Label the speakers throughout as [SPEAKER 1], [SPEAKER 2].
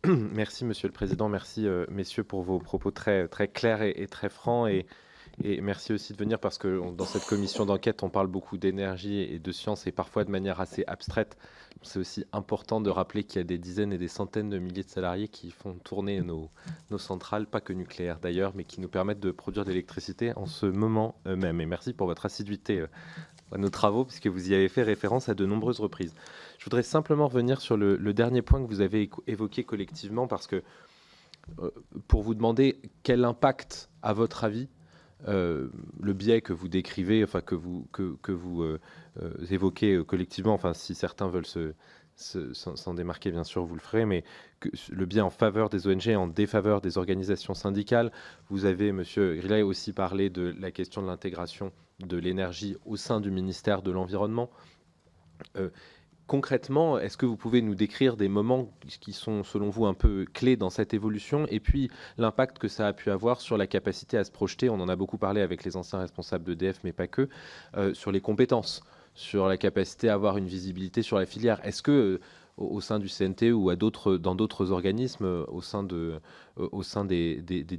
[SPEAKER 1] Merci Monsieur le Président, merci messieurs pour vos propos très, très clairs et très francs. Et merci aussi de venir parce que dans cette commission d'enquête, on parle beaucoup d'énergie et de science et parfois de manière assez abstraite. C'est aussi important de rappeler qu'il y a des dizaines et des centaines de milliers de salariés qui font tourner nos centrales, pas que nucléaires d'ailleurs, mais qui nous permettent de produire de l'électricité en ce moment même. Et merci pour votre assiduité à nos travaux, puisque vous y avez fait référence à de nombreuses reprises. Je voudrais simplement revenir sur le dernier point que vous avez évoqué collectivement, parce que pour vous demander quel impact, à votre avis, le biais que vous décrivez, enfin que vous évoquez collectivement, enfin si certains veulent s'en démarquer, bien sûr, vous le ferez, mais le biais en faveur des ONG, en défaveur des organisations syndicales. Vous avez, Monsieur Grillet, aussi parlé de la question de l'intégration de l'énergie au sein du ministère de l'Environnement. Concrètement, est-ce que vous pouvez nous décrire des moments qui sont, selon vous, un peu clés dans cette évolution, et puis l'impact que ça a pu avoir sur la capacité à se projeter, on en a beaucoup parlé avec les anciens responsables d'EDF, mais pas que, sur les compétences, sur la capacité à avoir une visibilité sur la filière. Est-ce que au sein du CNT ou dans d'autres organismes, au sein des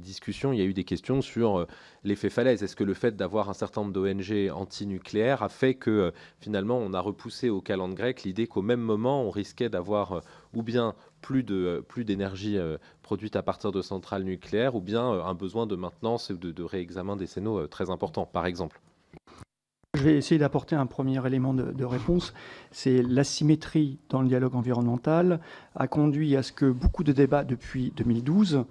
[SPEAKER 1] discussions, il y a eu des questions sur l'effet falaise? Est-ce que le fait d'avoir un certain nombre d'ONG anti-nucléaires a fait que finalement on a repoussé au calendrier grec l'idée qu'au même moment on risquait d'avoir ou bien plus d'énergie produite à partir de centrales nucléaires, ou bien un besoin de maintenance et de réexamen décennaux très important, par exemple?
[SPEAKER 2] Je vais essayer d'apporter un premier élément de réponse. C'est l'asymétrie dans le dialogue environnemental a conduit à ce que beaucoup de débats depuis 2012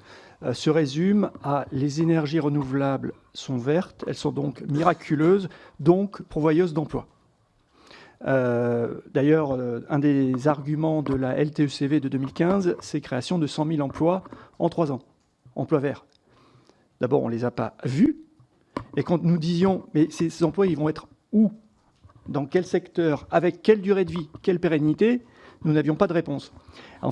[SPEAKER 2] se résument à les énergies renouvelables sont vertes, elles sont donc miraculeuses, donc pourvoyeuses d'emplois. D'ailleurs, un des arguments de la LTECV de 2015, c'est création de 100 000 emplois en 3 ans, emplois verts. D'abord, on ne les a pas vus. Et quand nous disions, mais ces emplois, ils vont être où? Dans quel secteur? Avec quelle durée de vie? Quelle pérennité? Nous n'avions pas de réponse.